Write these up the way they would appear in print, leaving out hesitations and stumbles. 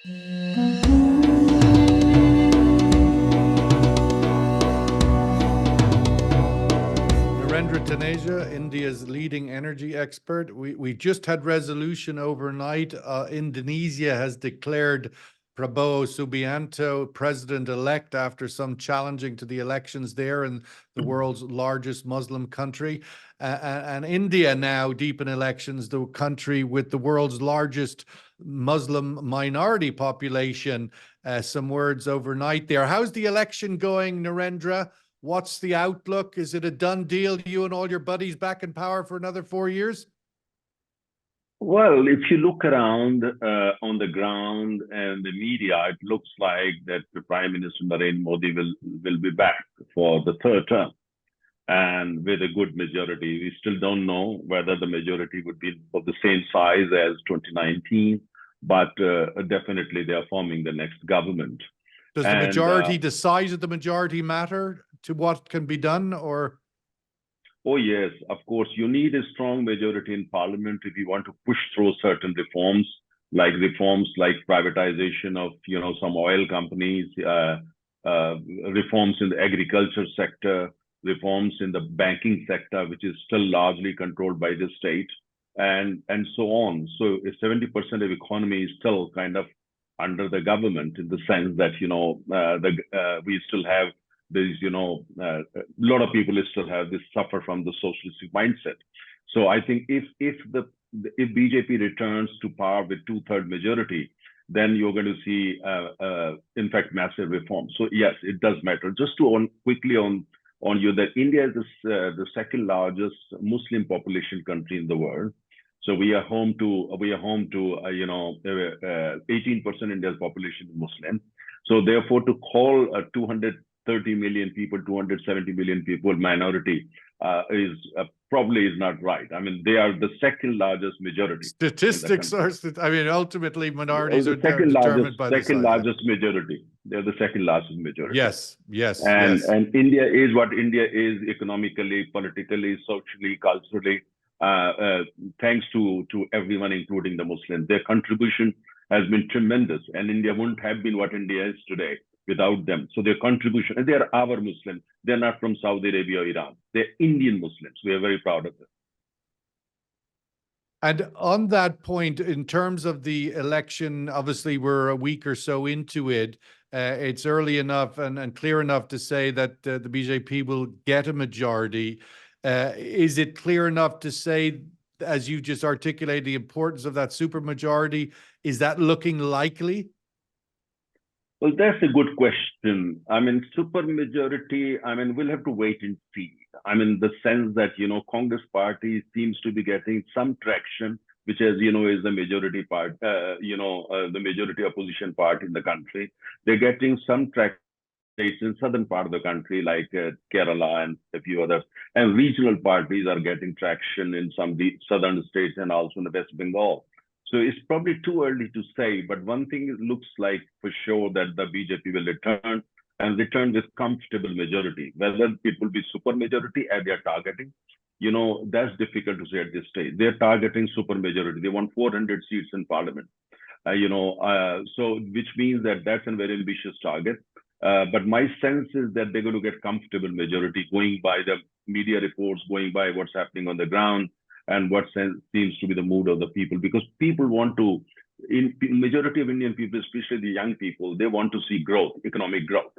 Narendra Taneja, India's leading energy expert. We just had resolution overnight. Indonesia has declared Prabowo Subianto president-elect after some challenging to the elections there in the world's largest Muslim country. And India now deep in elections, the country with the world's largest Muslim minority population. Some words overnight there. How's the election going, Narendra? What's the outlook? Is it a done deal? You and all your buddies back in power for another 4 years? Well, if you look around on the ground and the media, it looks like that the Prime Minister Narendra Modi will be back for the third term and with a good majority. We still don't know whether the majority would be of the same size as 2019, but definitely they are forming the next government. Does the majority, the size of the majority matter to what can be done, or? Oh, yes, of course. You need a strong majority in parliament if you want to push through certain reforms like privatization of, some oil companies, reforms in the agriculture sector, reforms in the banking sector, which is still largely controlled by the state, and so on. So 70% of economy is still kind of under the government, in the sense that, we still have this, a lot of people still have this, suffer from the socialistic mindset. So I think if BJP returns to power with 2/3 majority, then you're going to see, in fact, massive reforms. So yes, it does matter. Just to quickly on you, that India is the second largest Muslim population country in the world. So we are home to 18% India's population is Muslim. So therefore, to call 230 million people, 270 million people minority is probably is not right. I mean, they are the second largest majority. Statistics are, ultimately minorities are determined by the second largest majority. They're the second largest majority. Yes. And India is what India is economically, politically, socially, culturally, thanks to everyone, including the Muslims. Their contribution has been tremendous, and India wouldn't have been what India is today without them. So their contribution, and they are our Muslims. They're not from Saudi Arabia or Iran. They're Indian Muslims. We are very proud of them. And on that point, in terms of the election, obviously we're a week or so into it. It's early enough and clear enough to say that the BJP will get a majority. Is it clear enough to say, as you just articulated, the importance of that supermajority? Is that looking likely? Well, that's a good question. I mean, supermajority, we'll have to wait and see. The sense that, Congress party seems to be getting some traction, which, as you know, is the majority part, the majority opposition party in the country. They're getting some traction in southern part of the country, like Kerala and a few others. And regional parties are getting traction in some southern states and also in the West Bengal. So it's probably too early to say, but one thing it looks like for sure that the BJP will return with comfortable majority. Whether it will be super majority as they are targeting, that's difficult to say at this stage. They're targeting super majority. They want 400 seats in parliament. So which means that that's a very ambitious target. But my sense is that they're going to get comfortable majority, going by the media reports, going by what's happening on the ground, and what seems to be the mood of the people, because people want to, majority of Indian people, especially the young people, they want to see growth, economic growth.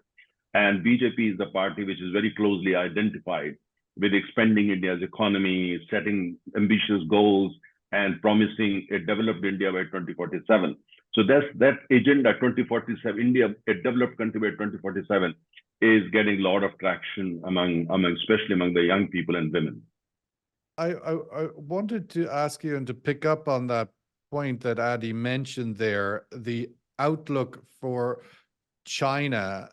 And BJP is the party which is very closely identified with expanding India's economy, setting ambitious goals, and promising a developed India by 2047. So that agenda, 2047, India, a developed country by 2047, is getting a lot of traction especially among the young people and women. I wanted to ask you, and to pick up on that point that Adi mentioned there, the outlook for China.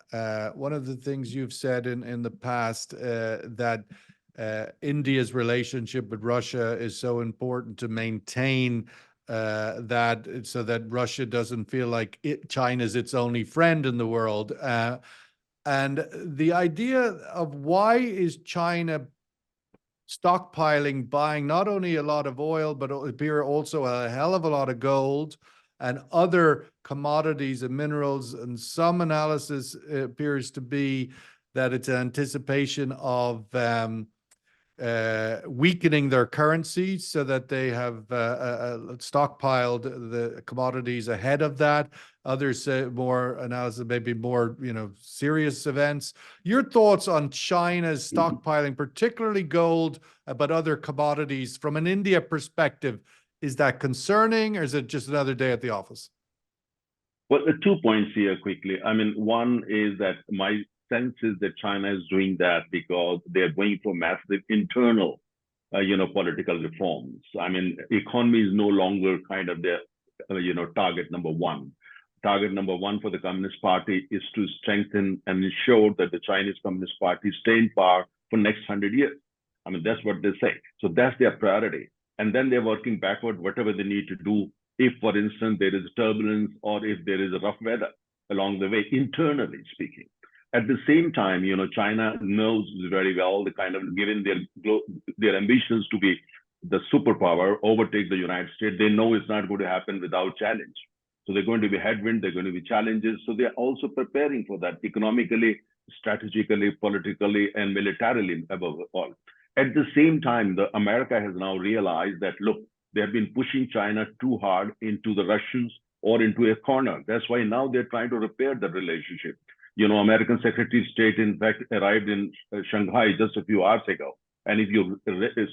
One of the things you've said in the past, that India's relationship with Russia is so important to maintain, that so that Russia doesn't feel like China's its only friend in the world. And the idea of why is China stockpiling, buying not only a lot of oil, but also a hell of a lot of gold, and other commodities and minerals. And some analysis appears to be that it's an anticipation of weakening their currency so that they have stockpiled the commodities ahead of that. Others say more analysis, maybe more, serious events. Your thoughts on China's stockpiling, particularly gold, but other commodities from an India perspective, is that concerning, or is it just another day at the office? Well, 2 points here quickly. I mean, one is that my sense is that China is doing that because they're going for massive internal, political reforms. I mean, economy is no longer kind of their, target number one. Target number one for the Communist Party is to strengthen and ensure that the Chinese Communist Party stay in power for next 100 years. I mean, that's what they say. So that's their priority. And then they're working backward, whatever they need to do. If, for instance, there is turbulence or if there is a rough weather along the way, internally speaking. At the same time, China knows very well the kind of, given their ambitions to be the superpower, overtake the United States, they know it's not going to happen without challenge. So they're going to be headwind, they're going to be challenges. So they're also preparing for that economically, strategically, politically, and militarily above all. At the same time, America has now realized that, look, they have been pushing China too hard into the Russians or into a corner. That's why now they're trying to repair the relationship. American Secretary of State, in fact, arrived in Shanghai just a few hours ago. And if you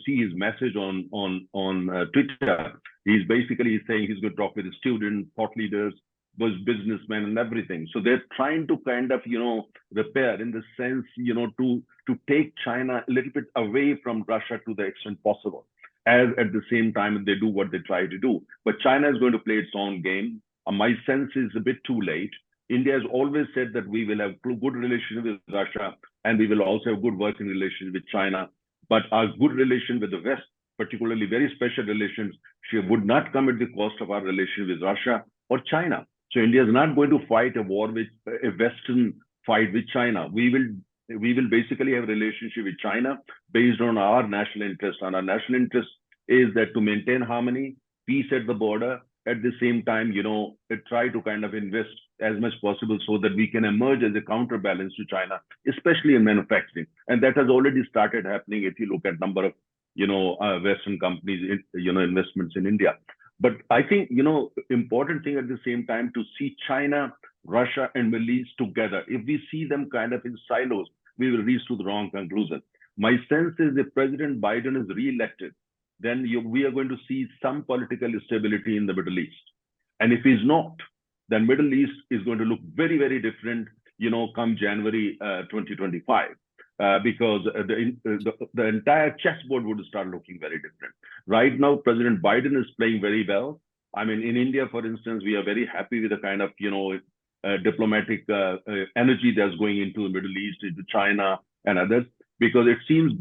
see his message on Twitter, he's basically saying he's going to talk with the students, thought leaders, those businessmen and everything. So they're trying to kind of, repair in the sense, to take China a little bit away from Russia to the extent possible, as at the same time they do what they try to do. But China is going to play its own game. My sense is a bit too late. India has always said that we will have good relations with Russia and we will also have good working relations with China. But our good relation with the West, particularly very special relations, would not come at the cost of our relation with Russia or China. So India is not going to fight a war with a Western fight with China. We will basically have a relationship with China based on our national interest. And our national interest is that to maintain harmony, peace at the border, at the same time, try to kind of invest as much possible so that we can emerge as a counterbalance to China, especially in manufacturing. And that has already started happening if you look at number of, Western companies, investments in India. But I think, important thing at the same time to see China, Russia, and Middle East together. If we see them kind of in silos, we will reach to the wrong conclusion. My sense is if President Biden is re-elected, then we are going to see some political stability in the Middle East. And if he's not, then Middle East is going to look very, very different, come January 2025. Because the entire chessboard would start looking very different. Right now, President Biden is playing very well. I mean, in India, for instance, we are very happy with the kind of, diplomatic energy that's going into the Middle East, into China and others, because it seems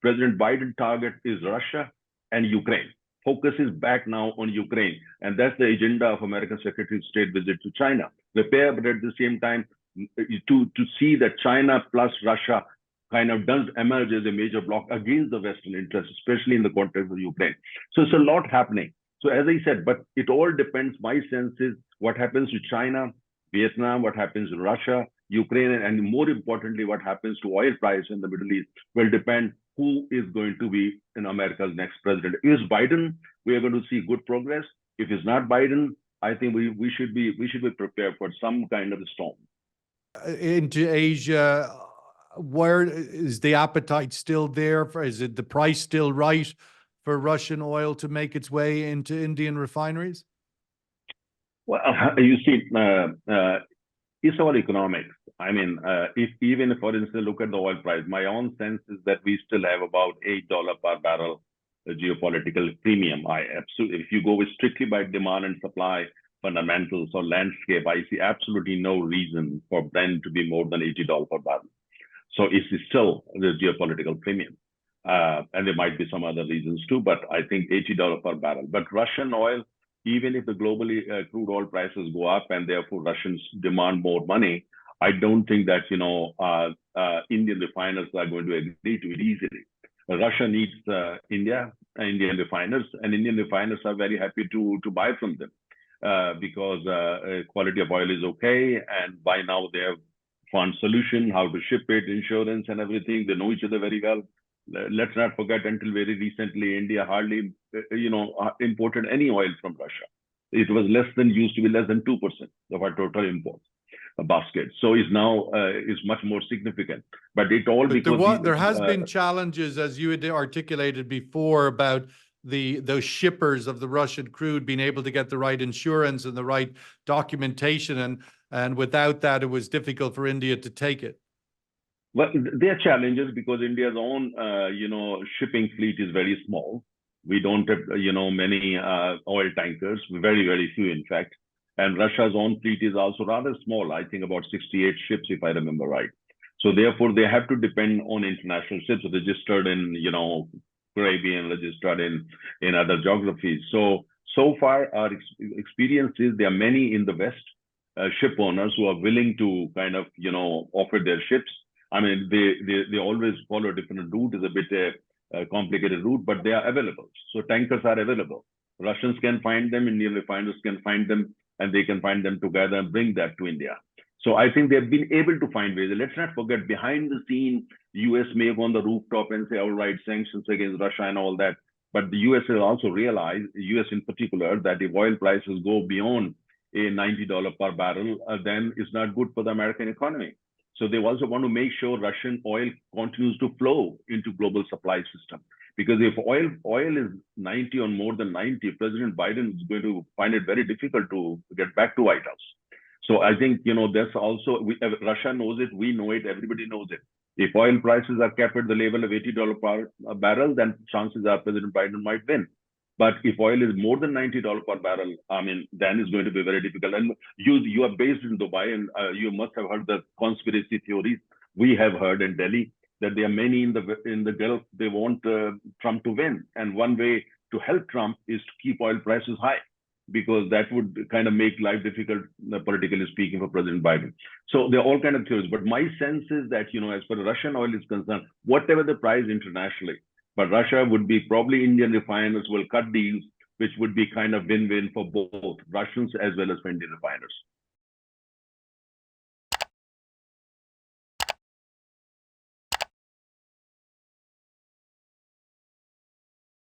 President Biden's target is Russia and Ukraine. Focus is back now on Ukraine. And that's the agenda of American Secretary of State visit to China. Repair, but at the same time, to see that China plus Russia kind of does emerge as a major bloc against the Western interests, especially in the context of Ukraine. So it's a lot happening. So as I said, but it all depends, my sense is what happens to China, Vietnam, what happens to Russia, Ukraine, and more importantly, what happens to oil price in the Middle East will depend who is going to be in America's next president. If it's Biden, we are going to see good progress. If it's not Biden, I think we should be prepared for some kind of a storm. Into Asia, where is the appetite still there? Is it the price still right for Russian oil to make its way into Indian refineries? Well, you see, it's all economics. I mean, if even, for instance, look at the oil price, my own sense is that we still have about $8 per barrel geopolitical premium. If you go strictly by demand and supply fundamentals or landscape, I see absolutely no reason for Brent to be more than $80 per barrel. So it's still the geopolitical premium. And there might be some other reasons too, but I think $80 per barrel. But Russian oil, even if the globally crude oil prices go up and therefore Russians demand more money, I don't think that, Indian refiners are going to agree to it easily. Russia needs Indian refiners, and Indian refiners are very happy to buy from them. because quality of oil is okay, and by now they have found solution how to ship it, insurance and everything. They know each other very well. Let's not forget, until very recently, India hardly imported any oil from Russia. It was used to be less than 2% of our total imports basket. So is now is much more significant. But it all But because there has been challenges, as you had articulated before, about those shippers of the Russian crude being able to get the right insurance and the right documentation, and without that, it was difficult for India to take it. well, there are challenges because India's own shipping fleet is very small. We don't have many oil tankers, very few in fact. And Russia's own fleet is also rather small. I think about 68 ships, if I remember right. So therefore, they have to depend on international ships registered in Caribbean, registered in other geographies. So far, our experience is there are many in the West ship owners who are willing to kind of offer their ships. I mean, they always follow a different route. It's a bit complicated route, but they are available. So tankers are available. Russians can find them, Indian refiners can find them, and they can find them together and bring that to India. So I think they've been able to find ways. Let's not forget, behind the scene, US may have on the rooftop and say, all right, sanctions against Russia and all that. But the US has also realized, US in particular, that if oil prices go beyond a $90 per barrel, then it's not good for the American economy. So they also want to make sure Russian oil continues to flow into global supply system. Because if oil is 90 or more than 90, President Biden is going to find it very difficult to get back to White House. So I think, that's also, Russia knows it, we know it, everybody knows it. If oil prices are kept at the level of $80 per barrel, then chances are President Biden might win. But if oil is more than $90 per barrel, I mean, then it's going to be very difficult. And you are based in Dubai, and you must have heard the conspiracy theories. We have heard in Delhi that there are many in the Gulf. They want Trump to win, and one way to help Trump is to keep oil prices high, because that would kind of make life difficult, politically speaking, for President Biden. So there are all kinds of theories. But my sense is that, as far as Russian oil is concerned, whatever the price internationally, but Russia would be probably Indian refiners will cut deals, which would be kind of win-win for both Russians as well as for Indian refiners.